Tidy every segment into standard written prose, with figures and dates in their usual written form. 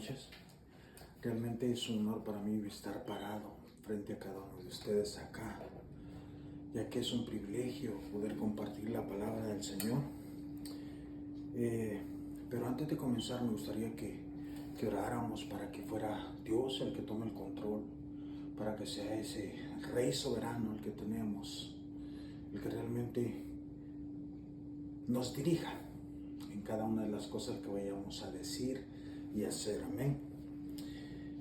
noches. Realmente es un honor para mí estar parado frente a cada uno de ustedes acá, ya que es un privilegio poder compartir la palabra del Señor. Pero antes de comenzar me gustaría que oráramos para que fuera Dios el que tome el control, para que sea ese Rey soberano el que tenemos, el que realmente nos dirija en cada una de las cosas que vayamos a decir y hacer. Amén.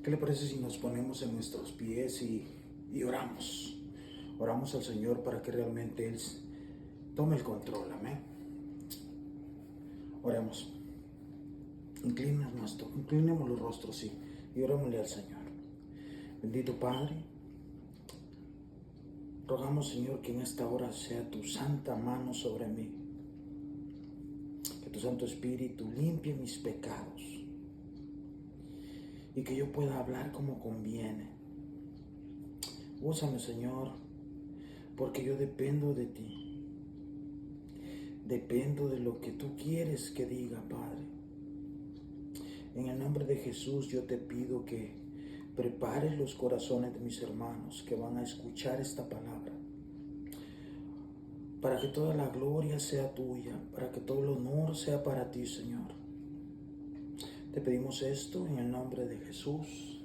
¿Qué le parece si nos ponemos en nuestros pies y oramos? Oramos al Señor para que realmente Él tome el control. Amén. Oremos. Inclinemos los rostros y orémosle al Señor. Bendito Padre, rogamos, Señor, que en esta hora sea tu santa mano sobre mí, que tu Santo Espíritu limpie mis pecados y que yo pueda hablar como conviene. Úsame, Señor, porque yo dependo de ti. Dependo de lo que tú quieres que diga, Padre. En el nombre de Jesús yo te pido que prepares los corazones de mis hermanos que van a escuchar esta palabra, para que toda la gloria sea tuya, para que todo el honor sea para ti, Señor. Te pedimos esto en el nombre de Jesús.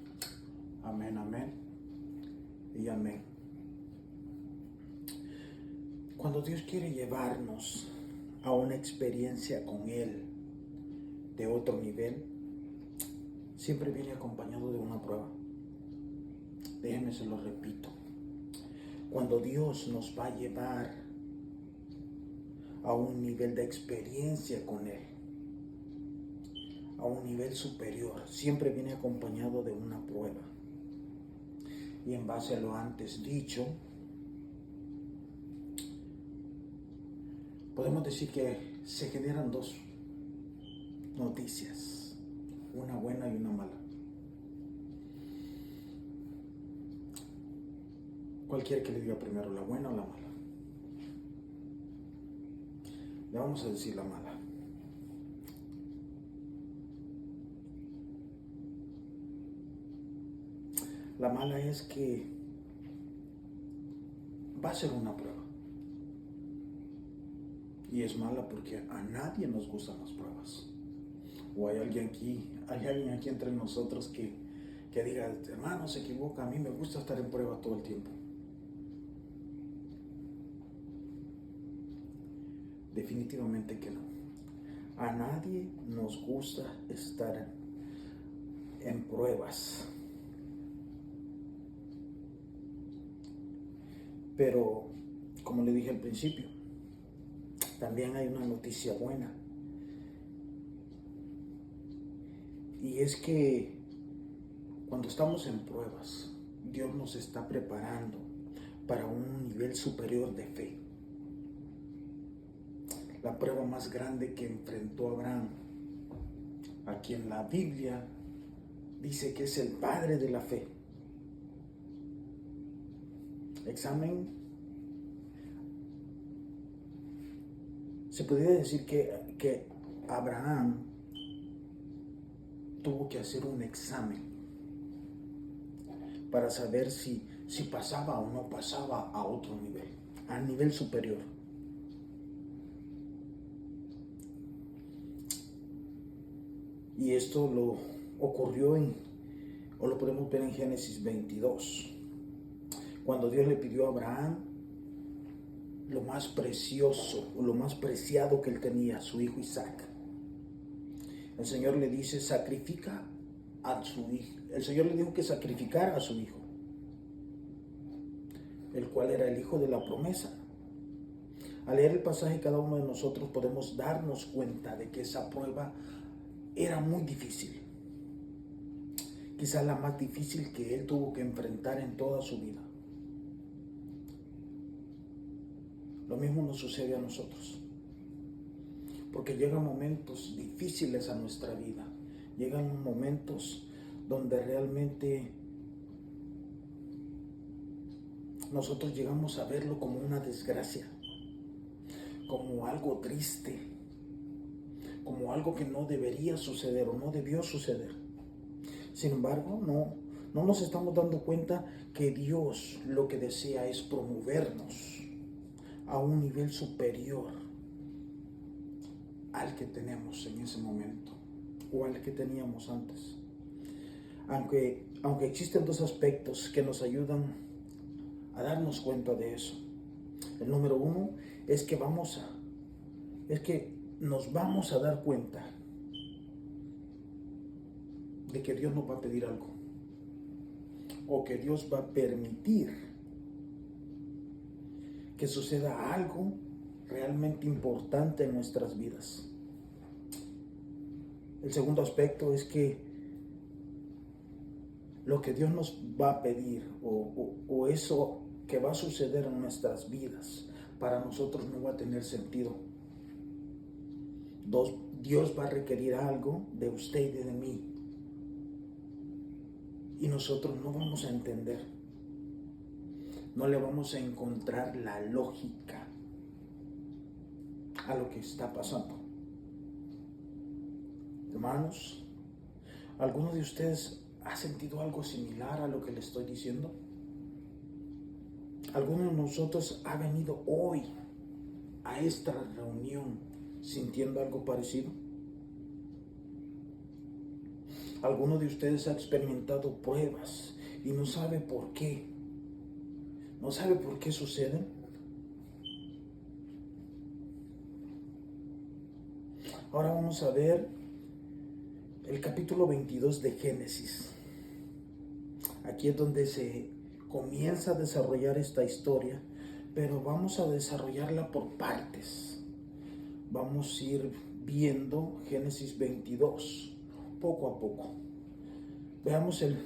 Amén, amén y amén. Cuando Dios quiere llevarnos a una experiencia con Él de otro nivel, siempre viene acompañado de una prueba. Déjenme se lo repito. Cuando Dios nos va a llevar a un nivel de experiencia con Él, a un nivel superior, siempre viene acompañado de una prueba. Y en base a lo antes dicho, podemos decir que se generan dos noticias, una buena y una mala. Cualquiera que le diga primero la buena o la mala. Le vamos a decir la mala. La mala es que va a ser una prueba. Y es mala porque a nadie nos gustan las pruebas. O hay alguien aquí entre nosotros que diga, hermano, se equivoca, a mí me gusta estar en prueba todo el tiempo. Definitivamente que no. A nadie nos gusta estar en pruebas. Pero, como le dije al principio, también hay una noticia buena. Y es que cuando estamos en pruebas, Dios nos está preparando para un nivel superior de fe. La prueba más grande que enfrentó Abraham, a quien la Biblia dice que es el padre de la fe. Examen. Se podría decir que Abraham tuvo que hacer un examen para saber si pasaba o no pasaba a otro nivel, al nivel superior. Y esto lo ocurrió o lo podemos ver en Génesis 22. Cuando Dios le pidió a Abraham lo más precioso, o lo más preciado que él tenía, su hijo Isaac. El Señor le dice, sacrifica a su hijo. El Señor le dijo que sacrificara a su hijo, el cual era el hijo de la promesa. Al leer el pasaje, cada uno de nosotros podemos darnos cuenta de que esa prueba era muy difícil. Quizás la más difícil que él tuvo que enfrentar en toda su vida. Lo mismo nos sucede a nosotros. Porque llegan momentos difíciles a nuestra vida. Llegan momentos donde realmente nosotros llegamos a verlo como una desgracia, como algo triste, como algo que no debería suceder o no debió suceder. Sin embargo, no nos estamos dando cuenta que Dios lo que desea es promovernos a un nivel superior al que tenemos en ese momento o al que teníamos antes. Aunque existen dos aspectos que nos ayudan a darnos cuenta de eso. El número uno es que nos vamos a dar cuenta de que Dios nos va a pedir algo, o que Dios va a permitir que suceda algo realmente importante en nuestras vidas. El segundo aspecto es que lo que Dios nos va a pedir o eso que va a suceder en nuestras vidas para nosotros no va a tener sentido. Dios va a requerir algo de usted y de mí y nosotros no vamos a entender, no le vamos a encontrar la lógica a lo que está pasando. Hermanos, ¿alguno de ustedes ha sentido algo similar a lo que le estoy diciendo? ¿Alguno de nosotros ha venido hoy a esta reunión sintiendo algo parecido? ¿Alguno de ustedes ha experimentado pruebas y no sabe por qué? ¿No sabe por qué suceden? Ahora vamos a ver el capítulo 22 de Génesis. Aquí es donde se comienza a desarrollar esta historia, pero vamos a desarrollarla por partes. Vamos a ir viendo Génesis 22 poco a poco. Veamos el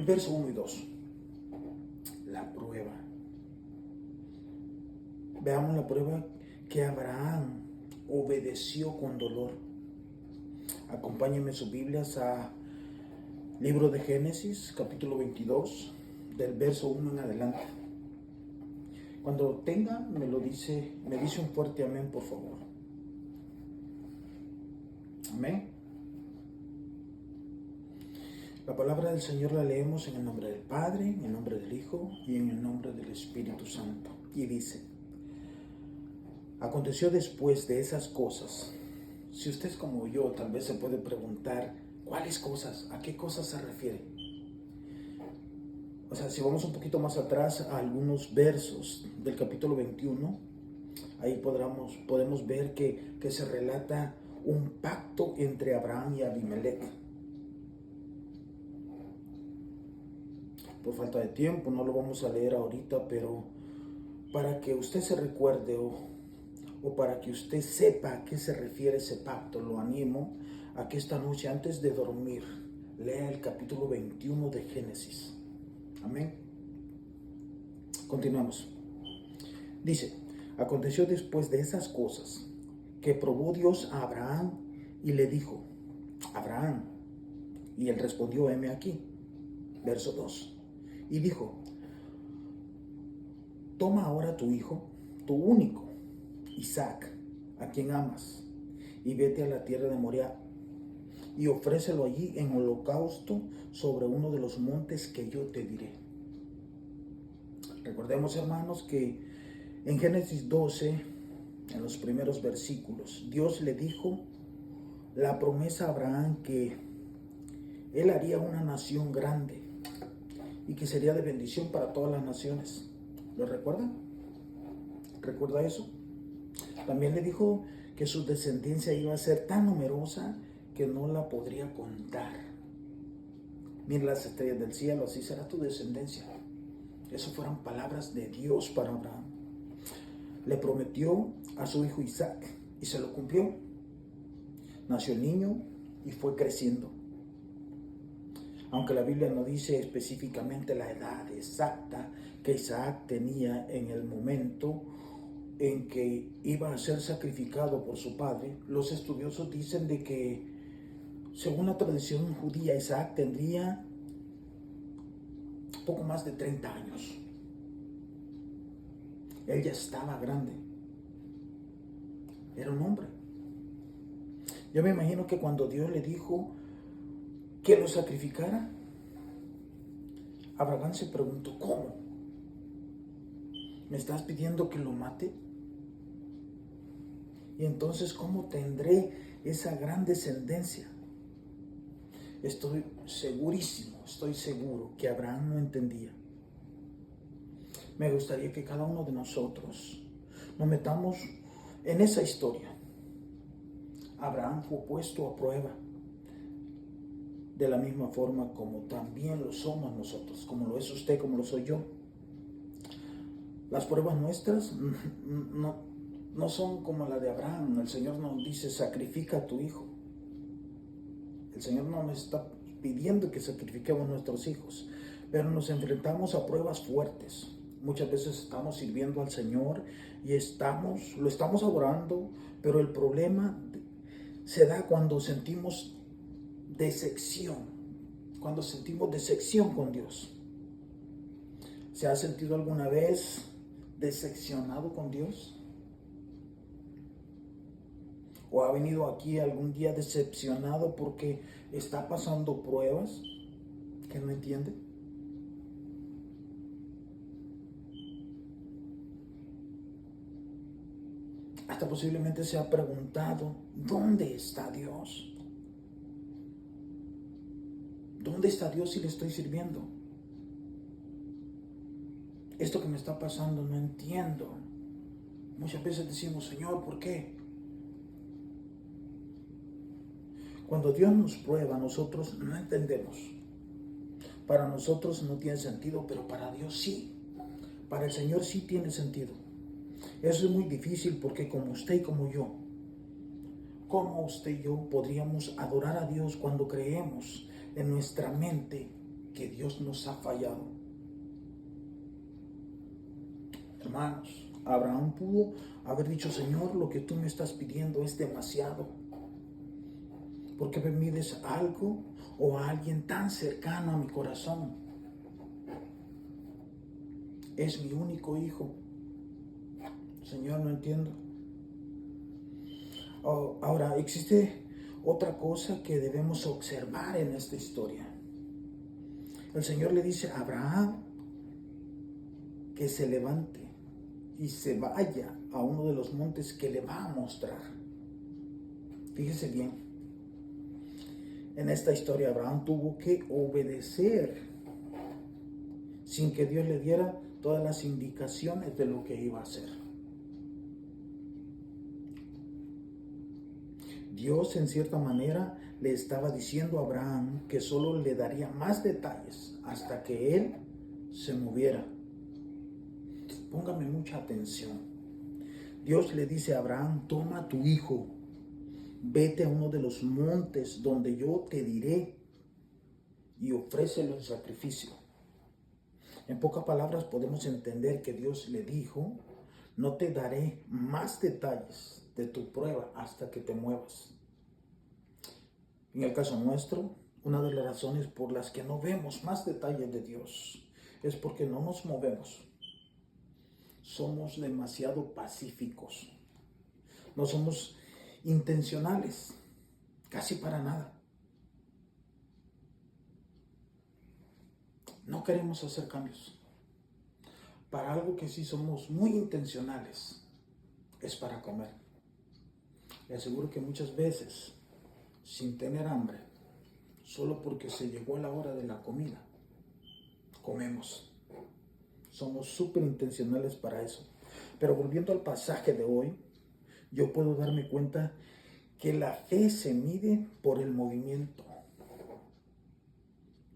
verso 1 y 2. La prueba. Veamos la prueba que Abraham obedeció con dolor. Acompáñenme sus Biblias a libro de Génesis, capítulo 22, del verso 1 en adelante. Cuando tenga, me dice un fuerte amén, por favor. Amén. La palabra del Señor la leemos en el nombre del Padre, en el nombre del Hijo y en el nombre del Espíritu Santo. Y dice: aconteció después de esas cosas. Si usted es como yo, tal vez se puede preguntar, ¿cuáles cosas? ¿A qué cosas se refiere? O sea, si vamos un poquito más atrás a algunos versos del capítulo 21, ahí podemos ver que se relata un pacto entre Abraham y Abimelech. Por falta de tiempo no lo vamos a leer ahorita, pero para que usted se recuerde o para que usted sepa a qué se refiere ese pacto, lo animo a que esta noche, antes de dormir, lea el capítulo 21 de Génesis. Amén. Continuamos. Dice: aconteció después de esas cosas que probó Dios a Abraham y le dijo: Abraham. Y él respondió: heme aquí. Verso 2. Y dijo: toma ahora tu hijo, tu único, Isaac, a quien amas, y vete a la tierra de Moriah, y ofrécelo allí en holocausto sobre uno de los montes que yo te diré. Recordemos, hermanos, que en Génesis 12, en los primeros versículos, Dios le dijo la promesa a Abraham que él haría una nación grande y que sería de bendición para todas las naciones. ¿Lo recuerdan? ¿Recuerda eso? También le dijo que su descendencia iba a ser tan numerosa que no la podría contar. Mira las estrellas del cielo, así será tu descendencia. Esas fueron palabras de Dios para Abraham. Le prometió a su hijo Isaac y se lo cumplió. Nació el niño y fue creciendo. Aunque la Biblia no dice específicamente la edad exacta que Isaac tenía en el momento en que iba a ser sacrificado por su padre, los estudiosos dicen de que, según la tradición judía, Isaac tendría poco más de 30 años. Él ya estaba grande. Era un hombre. Yo me imagino que cuando Dios le dijo que lo sacrificara, Abraham se preguntó, ¿cómo? ¿Me estás pidiendo que lo mate? Y entonces, ¿cómo tendré esa gran descendencia? Estoy segurísimo, estoy seguro que Abraham no entendía. Me gustaría que cada uno de nosotros nos metamos en esa historia. Abraham fue puesto a prueba de la misma forma como también lo somos nosotros, como lo es usted, como lo soy yo. Las pruebas nuestras no son como la de Abraham. El Señor nos dice, sacrifica a tu hijo. El Señor no nos está pidiendo que sacrifiquemos nuestros hijos, pero nos enfrentamos a pruebas fuertes. Muchas veces estamos sirviendo al Señor y lo estamos adorando, pero el problema se da cuando sentimos decepción, con Dios. ¿Se ha sentido alguna vez decepcionado con Dios? ¿O ha venido aquí algún día decepcionado porque está pasando pruebas que no entiende? Hasta posiblemente se ha preguntado, ¿dónde está Dios? ¿Dónde está Dios si le estoy sirviendo? Esto que me está pasando no entiendo. Muchas veces decimos, Señor, ¿por qué? Cuando Dios nos prueba, nosotros no entendemos. Para nosotros no tiene sentido, pero para Dios sí. Para el Señor sí tiene sentido. Eso es muy difícil porque como usted y como yo, ¿cómo usted y yo podríamos adorar a Dios cuando creemos en nuestra mente que Dios nos ha fallado? Hermanos, Abraham pudo haber dicho, Señor, lo que tú me estás pidiendo es demasiado. ¿Por qué me pides algo o a alguien tan cercano a mi corazón? Es mi único hijo. Señor, no entiendo. Ahora, existe otra cosa que debemos observar en esta historia. El Señor le dice a Abraham que se levante y se vaya a uno de los montes que le va a mostrar. Fíjese bien, en esta historia Abraham tuvo que obedecer sin que Dios le diera todas las indicaciones de lo que iba a hacer. Dios en cierta manera le estaba diciendo a Abraham que solo le daría más detalles hasta que él se moviera. Póngame mucha atención. Dios le dice a Abraham, toma a tu hijo, vete a uno de los montes donde yo te diré y ofrécelo en sacrificio. En pocas palabras podemos entender que Dios le dijo, no te daré más detalles de tu prueba hasta que te muevas. En el caso nuestro, una de las razones por las que no vemos más detalles de Dios es porque no nos movemos. Somos demasiado pacíficos. No somos intencionales, casi para nada. No queremos hacer cambios. Para algo que sí somos muy intencionales, es para comer. Le aseguro que muchas veces, sin tener hambre, solo porque se llegó la hora de la comida, comemos. Somos súper intencionales para eso. Pero volviendo al pasaje de hoy, yo puedo darme cuenta que la fe se mide por el movimiento.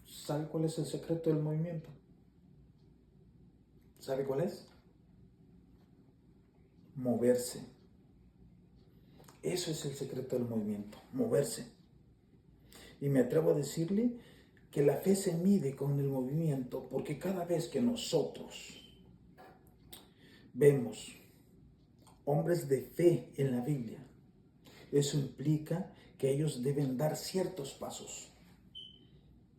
¿Sabe cuál es el secreto del movimiento? ¿Sabe cuál es? Moverse. Eso es el secreto del movimiento, moverse. Y me atrevo a decirle que la fe se mide con el movimiento porque cada vez que nosotros vemos hombres de fe en la Biblia, eso implica que ellos deben dar ciertos pasos.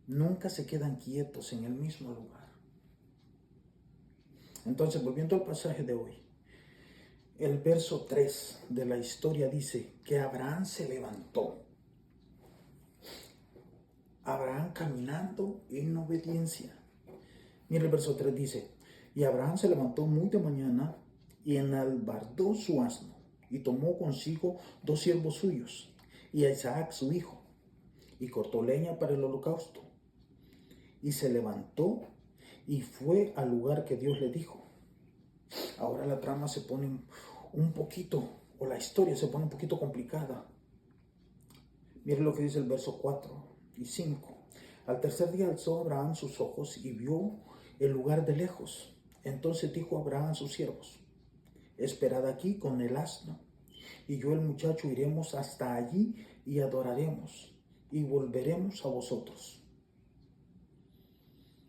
Nunca se quedan quietos en el mismo lugar. Entonces, volviendo al pasaje de hoy, el verso 3 de la historia dice que Abraham se levantó. Abraham caminando en obediencia. Mira el verso 3 dice, y Abraham se levantó muy de mañana y enalbardó su asno y tomó consigo 2 siervos suyos y a Isaac su hijo y cortó leña para el holocausto y se levantó y fue al lugar que Dios le dijo. Ahora la trama se pone un poquito, o la historia se pone un poquito complicada. Mire lo que dice el verso 4 y 5. Al tercer día alzó Abraham sus ojos y vio el lugar de lejos. Entonces dijo Abraham a sus siervos, esperad aquí con el asno, y yo y el muchacho iremos hasta allí y adoraremos, y volveremos a vosotros.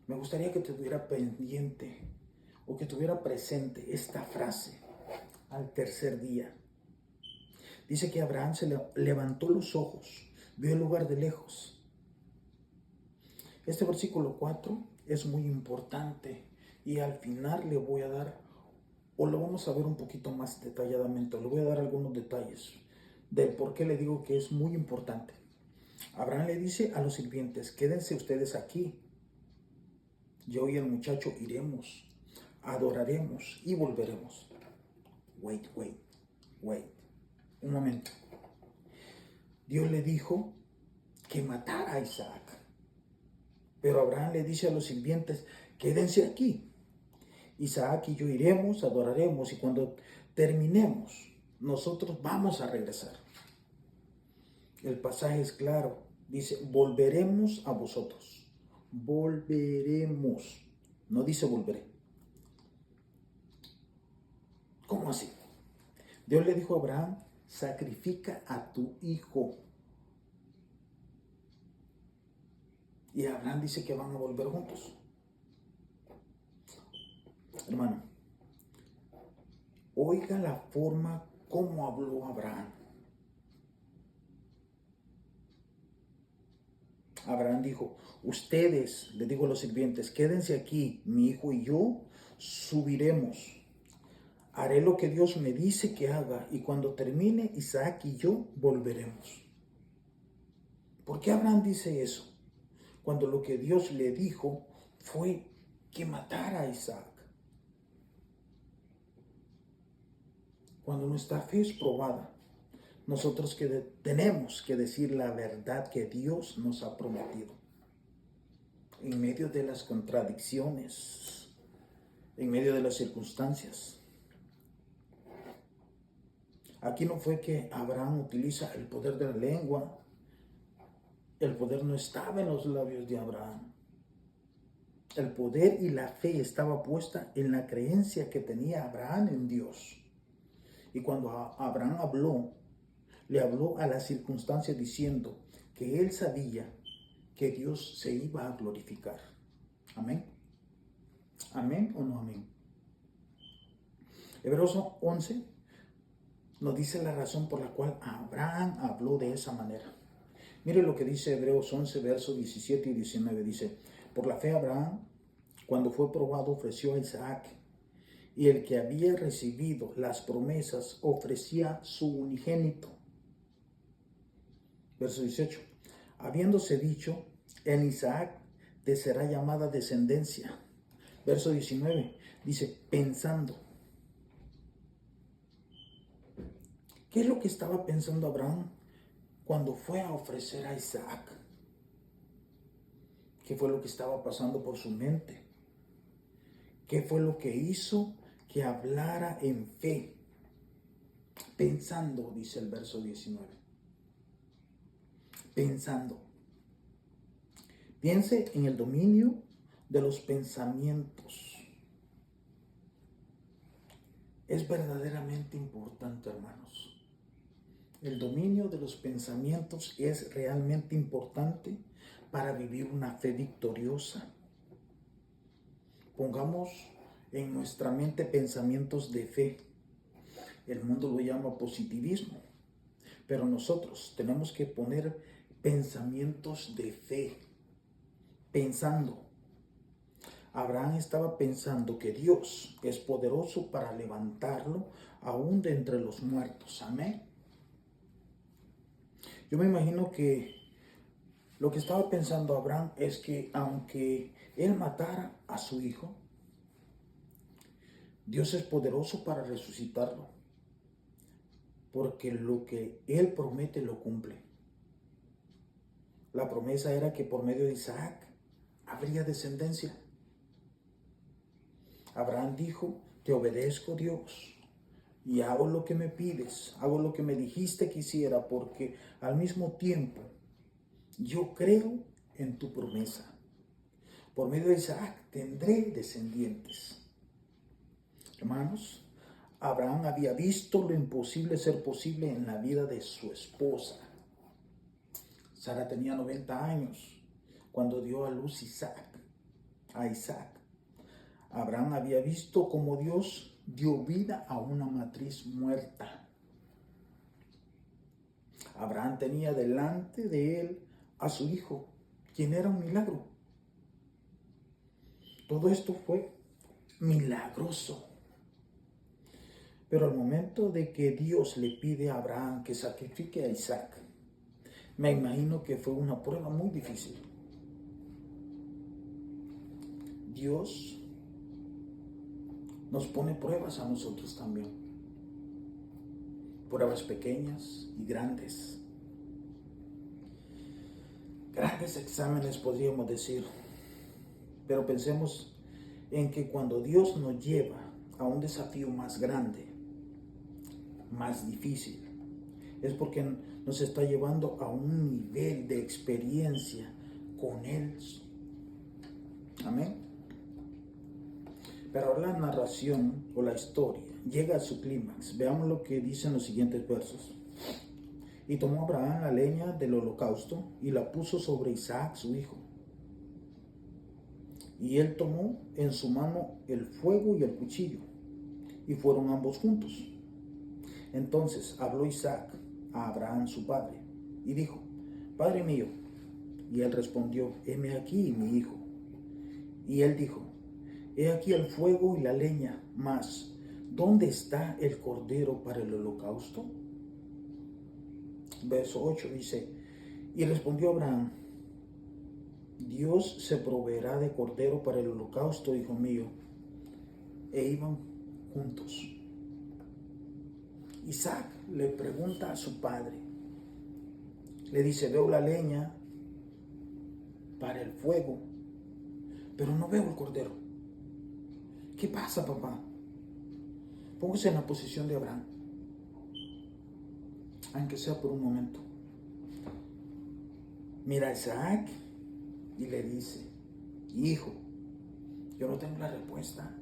Me gustaría que tuviera pendiente o que tuviera presente esta frase, al tercer día. Dice que Abraham se levantó los ojos, vio el lugar de lejos. Este versículo 4 es muy importante y al final le voy a dar, o lo vamos a ver un poquito más detalladamente, le voy a dar algunos detalles del por qué le digo que es muy importante. Abraham le dice a los sirvientes, quédense ustedes aquí. Yo y el muchacho iremos, adoraremos y volveremos. Wait. Un momento. Dios le dijo que matara a Isaac. Pero Abraham le dice a los sirvientes, quédense aquí. Isaac y yo iremos, adoraremos y cuando terminemos, nosotros vamos a regresar. El pasaje es claro. Dice, volveremos a vosotros. Volveremos. No dice volveré. ¿Cómo así? Dios le dijo a Abraham, sacrifica a tu hijo. Y Abraham dice que van a volver juntos. Hermano, oiga la forma como habló Abraham. Abraham dijo, ustedes, le digo a los sirvientes, quédense aquí, mi hijo y yo subiremos. Haré lo que Dios me dice que haga y cuando termine Isaac y yo volveremos. ¿Por qué Abraham dice eso? Cuando lo que Dios le dijo fue que matara a Isaac. Cuando nuestra fe es probada, nosotros tenemos que decir la verdad que Dios nos ha prometido. En medio de las contradicciones, en medio de las circunstancias. Aquí no fue que Abraham utiliza el poder de la lengua. El poder no estaba en los labios de Abraham. El poder y la fe estaba puesta en la creencia que tenía Abraham en Dios. Y cuando Abraham habló, le habló a las circunstancias diciendo que él sabía que Dios se iba a glorificar. Amén. ¿Amén o no amén? Hebreos 11 nos dice la razón por la cual Abraham habló de esa manera. Mire lo que dice Hebreos 11, versos 17 y 19. Dice, por la fe Abraham, cuando fue probado, ofreció a Isaac. Y el que había recibido las promesas ofrecía su unigénito. Verso 18. Habiéndose dicho, en Isaac te será llamada descendencia. Verso 19. Dice, pensando. ¿Qué es lo que estaba pensando Abraham cuando fue a ofrecer a Isaac? ¿Qué fue lo que estaba pasando por su mente? ¿Qué fue lo que hizo que hablara en fe? Pensando, dice el verso 19. Pensando. Piense en el dominio de los pensamientos. Es verdaderamente importante, hermanos. El dominio de los pensamientos es realmente importante para vivir una fe victoriosa. Pongamos en nuestra mente pensamientos de fe. El mundo lo llama positivismo, pero nosotros tenemos que poner pensamientos de fe. Pensando. Abraham estaba pensando que Dios es poderoso para levantarlo aún de entre los muertos. Amén. Yo me imagino que Lo que estaba pensando Abraham es que aunque él matara a su hijo, Dios es poderoso para resucitarlo, porque lo que él promete lo cumple. La promesa era que por medio de Isaac habría descendencia. Abraham dijo: te obedezco, Dios, y hago lo que me pides, hago lo que me dijiste que hiciera, porque al mismo tiempo yo creo en tu promesa. Por medio de Isaac tendré descendientes. Hermanos, Abraham había visto lo imposible ser posible en la vida de su esposa. Sara tenía 90 años cuando dio a luz a Isaac. Abraham había visto cómo Dios dio vida a una matriz muerta. Abraham tenía delante de él a su hijo, quien era un milagro. Todo esto fue milagroso. Pero al momento de que Dios le pide a Abraham que sacrifique a Isaac, me imagino que fue una prueba muy difícil. Dios nos pone pruebas a nosotros también. Pruebas pequeñas y grandes. Grandes exámenes podríamos decir. Pero pensemos en que cuando Dios nos lleva a un desafío más grande, más difícil, es porque nos está llevando a un nivel de experiencia con Él. Amén. Pero ahora la narración o la historia llega a su clímax. Veamos lo que dicen los siguientes versos. Y tomó Abraham la leña del holocausto y la puso sobre Isaac su hijo. Y él tomó en su mano el fuego y el cuchillo, y fueron ambos juntos. Entonces habló Isaac a Abraham su padre, y dijo: Padre mío. Y él respondió: heme aquí, mi hijo. Y él dijo: he aquí el fuego y la leña, mas ¿dónde está el cordero para el holocausto? Verso 8 dice: y respondió Abraham: Dios se proveerá de cordero para el holocausto, hijo mío. E iban juntos. Isaac le pregunta a su padre, le dice: veo la leña para el fuego, pero no veo el cordero. ¿Qué pasa, papá? Póngase en la posición de Abraham, aunque sea por un momento. Mira a Isaac y le dice: hijo, yo no tengo la respuesta,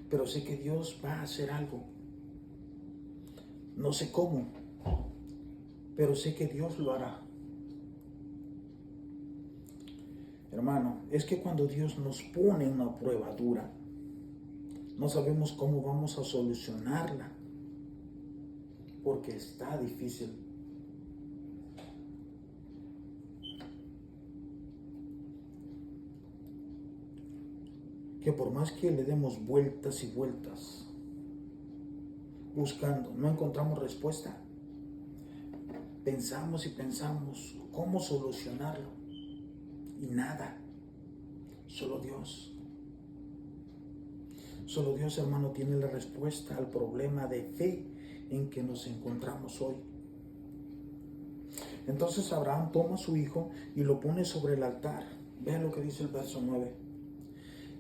pero sé que Dios va a hacer algo. No sé cómo, pero sé que Dios lo hará. Hermano, es que cuando Dios nos pone una prueba dura, no sabemos cómo vamos a solucionarla, porque está difícil. Que por más que le demos vueltas y vueltas, buscando, no encontramos respuesta. Pensamos y pensamos cómo solucionarlo, y nada. Solo Dios. Solo Dios, hermano, tiene la respuesta al problema de fe en que nos encontramos hoy. Entonces Abraham toma a su hijo y lo pone sobre el altar. Vean lo que dice el verso 9.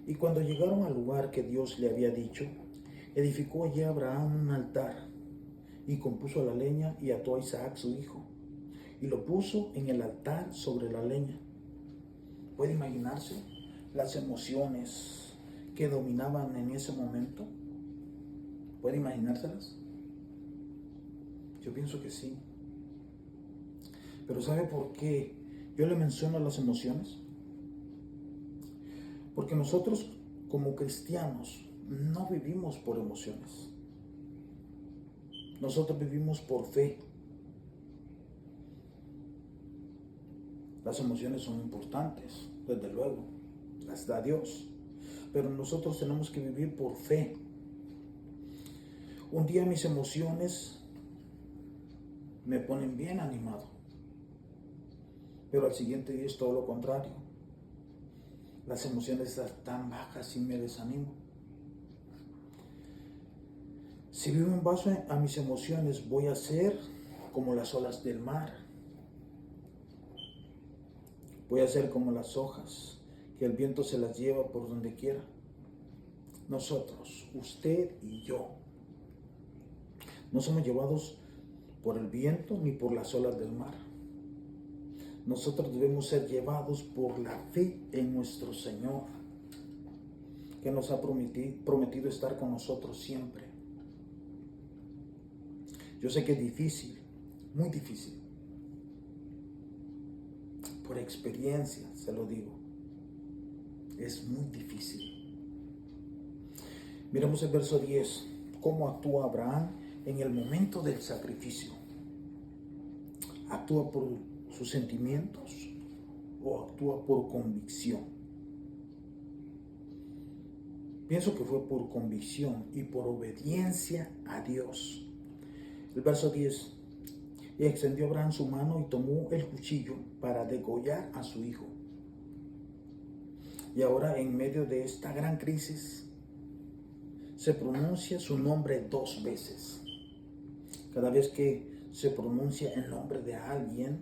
Y cuando llegaron al lugar que Dios le había dicho, edificó allí Abraham un altar y compuso la leña y ató a Isaac su hijo y lo puso en el altar sobre la leña. ¿Puede imaginarse las emociones que dominaban en ese momento? ¿Puede imaginárselas? Yo pienso que sí. Pero ¿sabe por qué yo le menciono las emociones? Porque nosotros como cristianos no vivimos por emociones. Nosotros vivimos por fe. Las emociones son importantes, desde luego, las da Dios. Pero nosotros tenemos que vivir por fe. Un día mis emociones me ponen bien animado. Pero al siguiente día es todo lo contrario. Las emociones están tan bajas y me desanimo. Si vivo en base a mis emociones, voy a ser como las olas del mar. Voy a ser como las hojas, que el viento se las lleva por donde quiera. Nosotros, usted y yo, no somos llevados por el viento ni por las olas del mar. Nosotros debemos ser llevados por la fe en nuestro Señor, que nos ha prometido estar con nosotros siempre. Yo sé que es difícil, muy difícil. Por experiencia se lo digo. Es muy difícil. Miremos el verso 10. ¿Cómo actúa Abraham en el momento del sacrificio? ¿Actúa por sus sentimientos o actúa por convicción? Pienso que fue por convicción y por obediencia a Dios. El verso 10. Y extendió Abraham su mano y tomó el cuchillo para degollar a su hijo. Y ahora, en medio de esta gran crisis, se pronuncia su nombre 2 veces. Cada vez que se pronuncia el nombre de alguien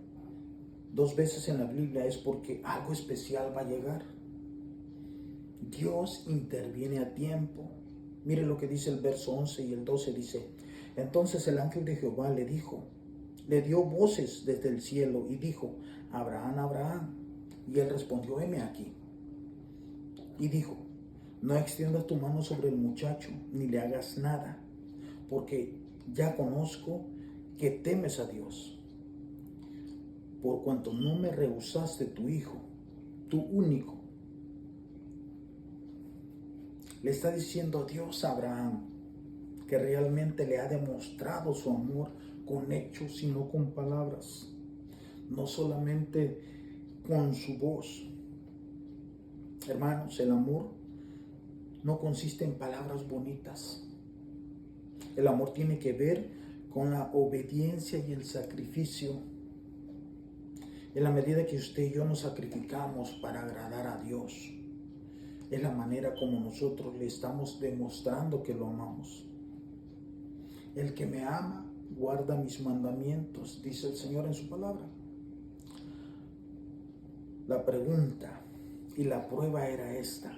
2 veces en la Biblia es porque algo especial va a llegar. Dios interviene a tiempo. Mire lo que dice el verso 11 y el 12, dice: entonces el ángel de Jehová le dio voces desde el cielo y dijo: Abraham, Abraham. Y él respondió: heme aquí. Y dijo: no extiendas tu mano sobre el muchacho, ni le hagas nada, porque ya conozco que temes a Dios, por cuanto no me rehusaste tu hijo, tu único. Le está diciendo Dios a Abraham que realmente le ha demostrado su amor con hechos y no con palabras, no solamente con su voz. Hermanos, el amor no consiste en palabras bonitas. El amor tiene que ver con la obediencia y el sacrificio. En la medida que usted y yo nos sacrificamos para agradar a Dios, es la manera como nosotros le estamos demostrando que lo amamos. El que me ama guarda mis mandamientos, dice el Señor en su palabra. La pregunta y la prueba era esta: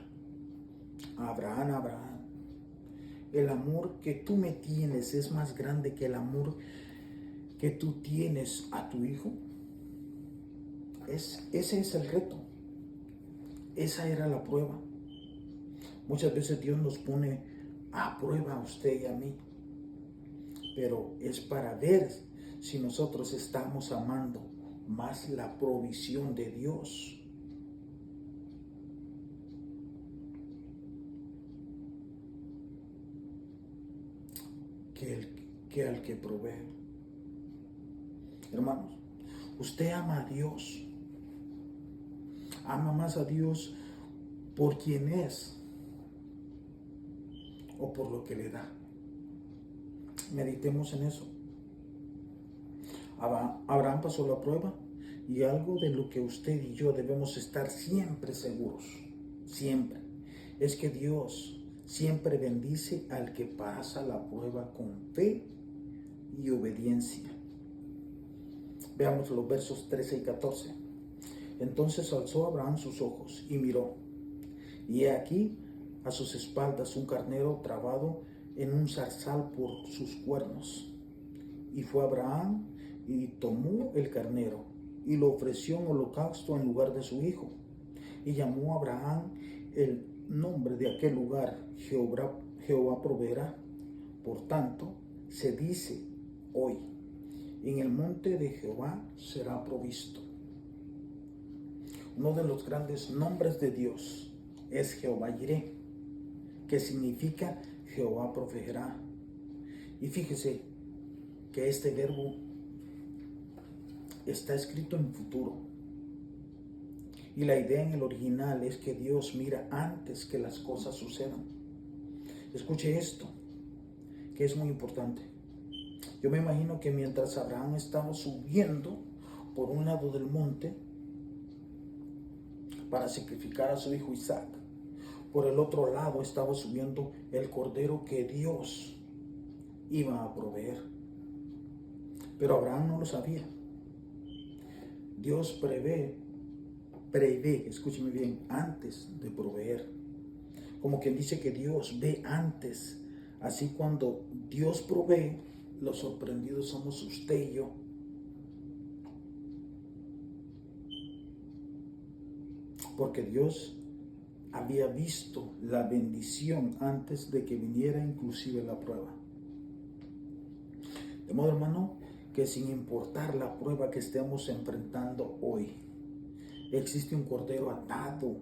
Abraham, Abraham, ¿el amor que tú me tienes es más grande que el amor que tú tienes a tu hijo? Ese es el reto. Esa era la prueba. Muchas veces Dios nos pone a prueba a usted y a mí, pero es para ver si nosotros estamos amando más la provisión de Dios que al que provee. Hermanos, usted ama a Dios, ama más a Dios por quien es o por lo que le da. Meditemos en eso. Abraham pasó la prueba, y algo de lo que usted y yo debemos estar siempre seguros, siempre, es que Dios siempre bendice al que pasa la prueba con fe y obediencia. Veamos los versos 13 y 14. Entonces alzó Abraham sus ojos y miró, y he aquí a sus espaldas un carnero trabado en un zarzal por sus cuernos. Y fue Abraham y tomó el carnero y lo ofreció en holocausto en lugar de su hijo. Y llamó a Abraham el nombre de aquel lugar: Jehová proveerá. Por tanto, se dice hoy: en el monte de Jehová será provisto. Uno de los grandes nombres de Dios es Jehová Jireh, que significa Jehová proveerá. Y fíjese que este verbo está escrito en futuro. Y la idea en el original es que Dios mira antes que las cosas sucedan. Escuche esto, que es muy importante. Yo me imagino que mientras Abraham estaba subiendo por un lado del monte, para sacrificar a su hijo Isaac. Por el otro lado estaba subiendo el cordero que Dios iba a proveer. Pero Abraham no lo sabía. Dios prevé, escúcheme bien, antes de proveer. Como quien dice que Dios ve antes. Así cuando Dios provee, los sorprendidos somos usted y yo. Porque Dios había visto la bendición antes de que viniera inclusive la prueba. De modo, hermano, que sin importar la prueba que estemos enfrentando hoy, existe un cordero atado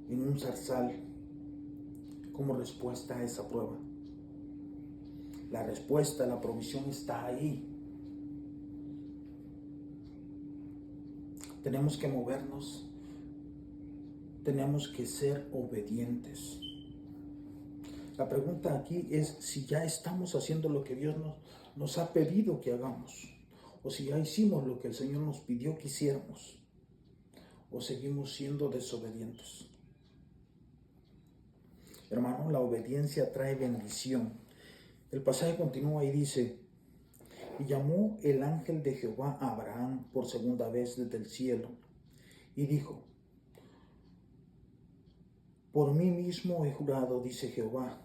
en un zarzal como respuesta a esa prueba. La respuesta, la provisión está ahí. Tenemos que movernos. Tenemos que ser obedientes. La pregunta aquí es si ya estamos haciendo lo que Dios nos ha pedido que hagamos, o si ya hicimos lo que el Señor nos pidió que hiciéramos, o seguimos siendo desobedientes. Hermano, la obediencia trae bendición. El pasaje continúa y dice: y llamó el ángel de Jehová a Abraham por segunda vez desde el cielo, y dijo: por mí mismo he jurado, dice Jehová,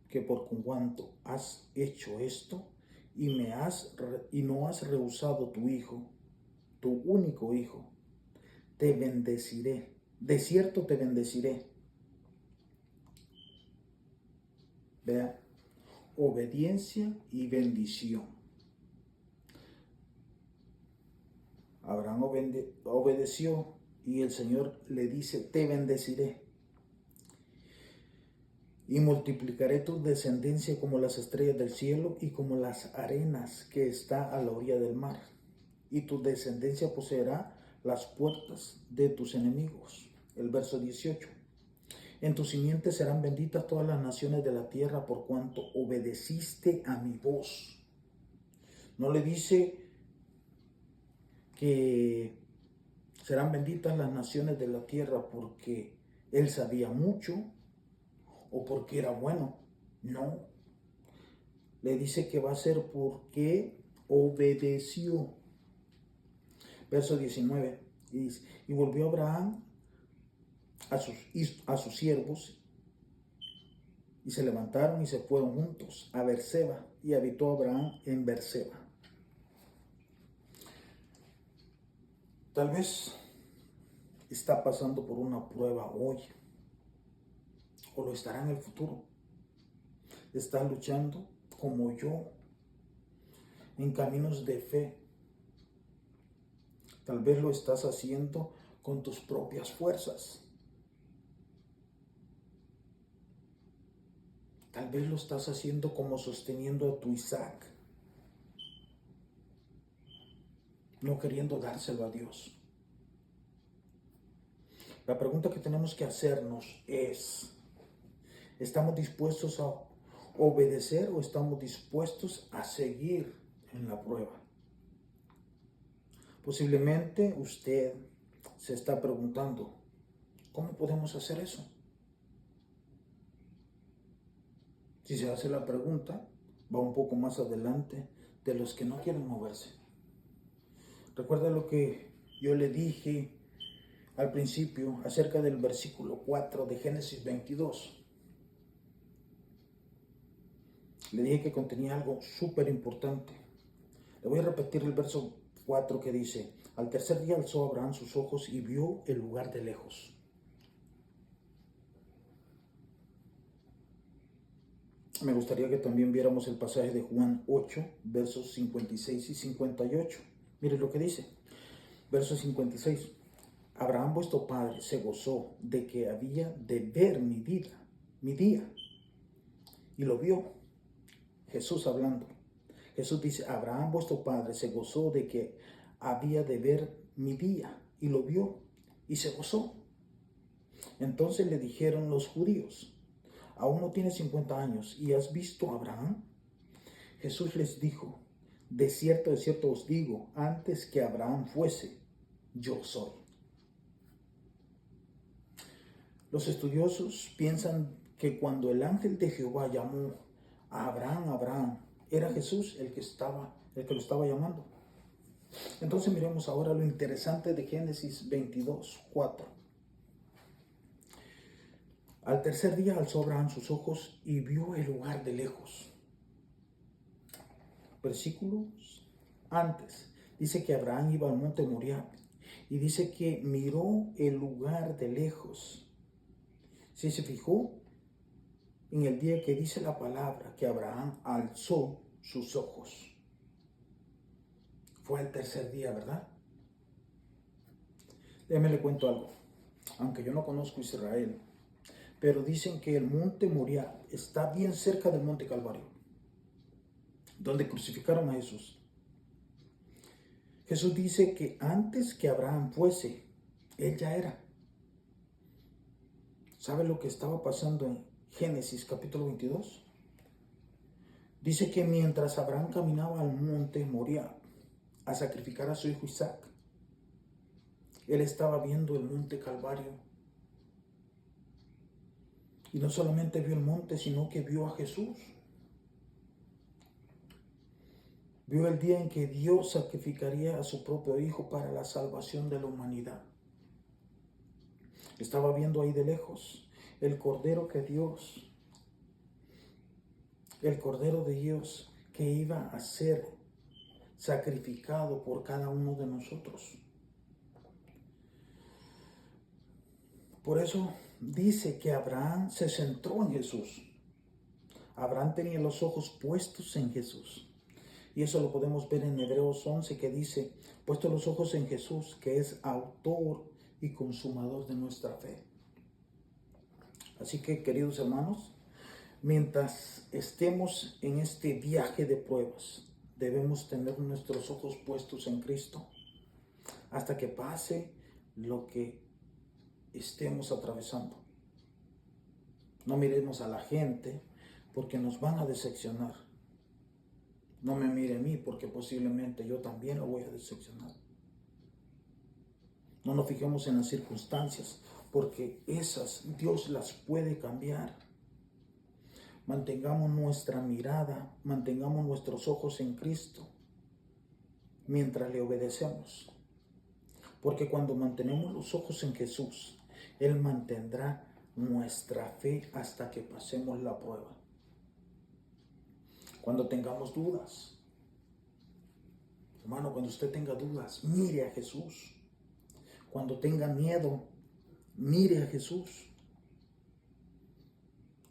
que por cuanto has hecho esto y no has rehusado tu hijo, tu único hijo, te bendeciré. De cierto te bendeciré. Vea, obediencia y bendición. Abraham obedeció y el Señor le dice: te bendeciré. Y multiplicaré tu descendencia como las estrellas del cielo y como las arenas que está a la orilla del mar. Y tu descendencia poseerá las puertas de tus enemigos. El verso 18. En tu simiente serán benditas todas las naciones de la tierra por cuanto obedeciste a mi voz. No le dice que serán benditas las naciones de la tierra porque él sabía mucho o porque era bueno. No. Le dice que va a ser porque obedeció. Verso 19. Y volvió Abraham a sus siervos, y se levantaron y se fueron juntos a Berseba, y habitó Abraham en Berseba. Tal vez está pasando por una prueba hoy, o lo estará en el futuro. Está luchando como yo en caminos de fe. Tal vez lo estás haciendo con tus propias fuerzas. Tal vez lo estás haciendo como sosteniendo a tu Isaac, no queriendo dárselo a Dios. La pregunta que tenemos que hacernos es: ¿estamos dispuestos a obedecer o estamos dispuestos a seguir en la prueba? Posiblemente usted se está preguntando: ¿cómo podemos hacer eso? Si se hace la pregunta, va un poco más adelante de los que no quieren moverse. Recuerda lo que yo le dije al principio acerca del versículo 4 de Génesis 22. Le dije que contenía algo súper importante. Le voy a repetir el verso 4 que dice: al tercer día alzó Abraham sus ojos y vio el lugar de lejos. Me gustaría que también viéramos el pasaje de Juan 8, versos 56 y 58. Mire lo que dice. Verso 56. Abraham vuestro padre se gozó de que había de ver mi día. Y lo vio. Jesús hablando. Jesús dice: Abraham vuestro padre se gozó de que había de ver mi día. Y lo vio y se gozó. Entonces le dijeron los judíos: aún no tienes 50 años y has visto a Abraham. Jesús les dijo: de cierto os digo, antes que Abraham fuese, yo soy. Los estudiosos piensan que cuando el ángel de Jehová llamó a Abraham, Abraham, era Jesús el que lo estaba llamando. Entonces miremos ahora lo interesante de Génesis 22:4. Al tercer día alzó Abraham sus ojos y vio el lugar de lejos. Versículos antes dice que Abraham iba al monte Moriah y dice que miró el lugar de lejos. Si se fijó en el día que dice la palabra que Abraham alzó sus ojos, fue el tercer día, ¿verdad? Déjame le cuento algo. Aunque yo no conozco Israel, pero dicen que el monte Moriah está bien cerca del monte Calvario, donde crucificaron a Jesús. Jesús dice que antes que Abraham fuese, él ya era. ¿Sabe lo que estaba pasando en Génesis capítulo 22? Dice que mientras Abraham caminaba al monte Moriah a sacrificar a su hijo Isaac, él estaba viendo el monte Calvario. Y no solamente vio el monte, sino que vio a Jesús. Vio el día en que Dios sacrificaría a su propio hijo para la salvación de la humanidad. Estaba viendo ahí de lejos el Cordero de Dios que iba a ser sacrificado por cada uno de nosotros. Por eso dice que Abraham se centró en Jesús. Abraham tenía los ojos puestos en Jesús. Y eso lo podemos ver en Hebreos 11, que dice, puesto los ojos en Jesús, que es autor y consumador de nuestra fe. Así que, queridos hermanos, mientras estemos en este viaje de pruebas, debemos tener nuestros ojos puestos en Cristo hasta que pase lo que estemos atravesando. No miremos a la gente porque nos van a decepcionar. No me mire a mí porque posiblemente yo también lo voy a decepcionar. No nos fijemos en las circunstancias porque esas Dios las puede cambiar. Mantengamos nuestra mirada, mantengamos nuestros ojos en Cristo mientras le obedecemos. Porque cuando mantenemos los ojos en Jesús, Él mantendrá nuestra fe hasta que pasemos la prueba. Cuando tengamos dudas, hermano, cuando usted tenga dudas, mire a Jesús. Cuando tenga miedo, mire a Jesús.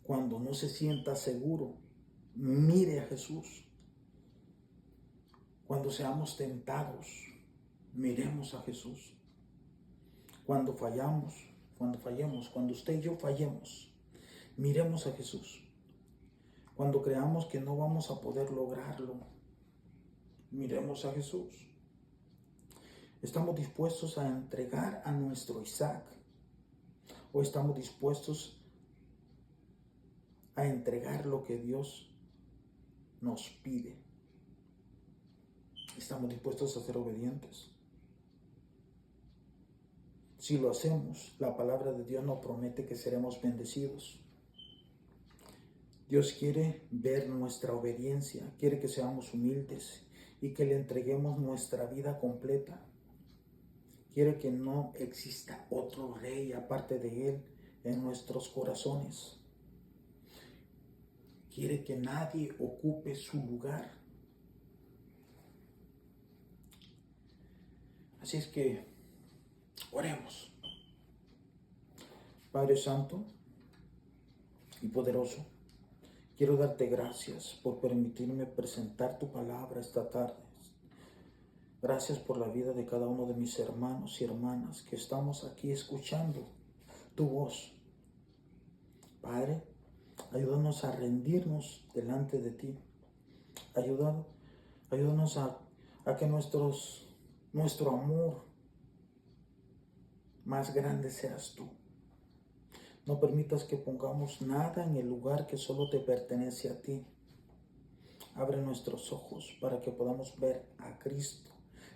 Cuando no se sienta seguro, mire a Jesús. Cuando seamos tentados, miremos a Jesús. Cuando fallemos, cuando usted y yo fallemos, miremos a Jesús. Cuando creamos que no vamos a poder lograrlo, miremos a Jesús. ¿Estamos dispuestos a entregar a nuestro Isaac? ¿O estamos dispuestos a entregar lo que Dios nos pide? ¿Estamos dispuestos a ser obedientes? Si lo hacemos, la palabra de Dios nos promete que seremos bendecidos. Dios quiere ver nuestra obediencia, quiere que seamos humildes y que le entreguemos nuestra vida completa. Quiere que no exista otro rey aparte de Él en nuestros corazones. Quiere que nadie ocupe su lugar. Así es que oremos. Padre Santo y poderoso, quiero darte gracias por permitirme presentar tu palabra esta tarde. Gracias por la vida de cada uno de mis hermanos y hermanas que estamos aquí escuchando tu voz. Padre, ayúdanos a rendirnos delante de ti. Ayúdanos a que nuestro amor más grande seas tú. No permitas que pongamos nada en el lugar que solo te pertenece a ti. Abre nuestros ojos para que podamos ver a Cristo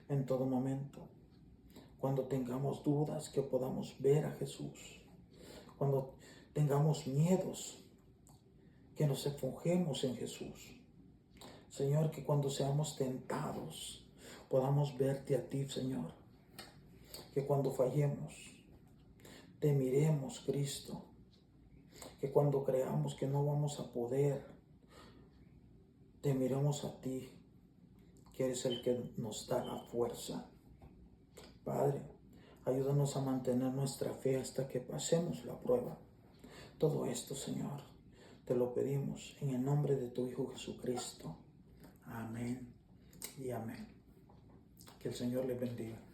en todo momento. Cuando tengamos dudas, que podamos ver a Jesús. cuando tengamos miedos, que nos enfocemos en Jesús. Señor, que cuando seamos tentados, podamos verte a ti, Señor. Que cuando fallemos, te miremos, Cristo. Que cuando creamos que no vamos a poder, te miremos a ti, que eres el que nos da la fuerza. Padre, ayúdanos a mantener nuestra fe hasta que pasemos la prueba. Todo esto, Señor, te lo pedimos en el nombre de tu Hijo Jesucristo. Amén y amén. Que el Señor les bendiga.